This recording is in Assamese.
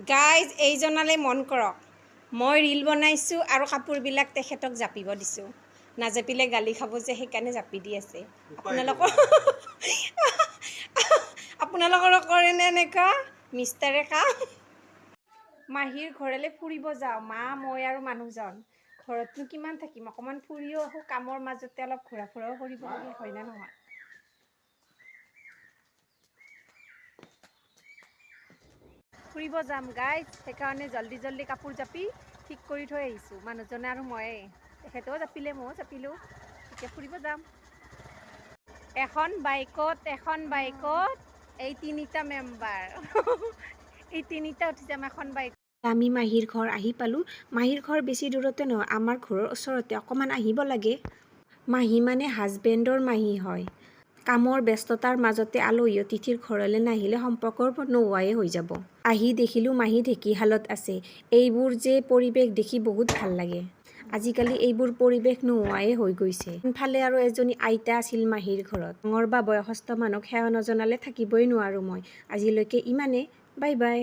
গাইজ এইজনালে মন কৰক, মই ৰীল বনাইছোঁ আৰু কাপোৰবিলাক তেখেতক জাপিব দিছোঁ। নাজাপিলে গালি খাব যে, সেইকাৰণে জাপি দি আছে। আপোনালোকৰো কৰেনে এনেকুৱা মিষ্টাৰে কাম? মাহীৰ ঘৰলৈ ফুৰিব যাওঁ, মা মই আৰু মানুহজন। ঘৰতনো কিমান থাকিম, অকণমান ফুৰিও আহোঁ, কামৰ মাজতে অলপ ঘূৰা ফুৰাও কৰিব লাগে, হয়নে নহয়? ফুৰিব যাম গাইজ, সেইকাৰণে জল্দি জল্দি কাপোৰ জাপি ঠিক কৰি থৈ আহিছোঁ। মানুহজনে আৰু ময়ে, তেখেতেও জাপিলে ময়ো জাপিলোঁ, এতিয়া ফুৰিব যাম। এখন বাইকত এই তিনিটা মেম্বাৰ এই তিনিটা উঠি যাম এখন বাইক। আমি মাহীৰ ঘৰ আহি পালোঁ। মাহীৰ ঘৰ বেছি দূৰতে নহয়, আমাৰ ঘৰৰ ওচৰতে, অকণমান আহিব লাগে। মাহী মানে হাজবেণ্ডৰ মাহী হয়। কামৰ ব্যস্ততাৰ মাজতে আলহী অতিথিৰ ঘৰলৈ নাহিলে সম্পৰ্কৰ নোহোৱাই হৈ যাব। আহি দেখিলোঁ মাহী ঢেঁকীশালত আছে। এইবোৰ যে পৰিৱেশ দেখি বহুত ভাল লাগে। আজিকালি এইবোৰ পৰিৱেশ নোহোৱাই হৈ গৈছে। ইফালে আৰু এজনী আইতা আছিল মাহীৰ ঘৰত। ডাঙৰ বা বয়সস্থ মানুহক সেৱা নজনালে থাকিবই নোৱাৰোঁ মই। আজিলৈকে ইমানে, বাই বাই।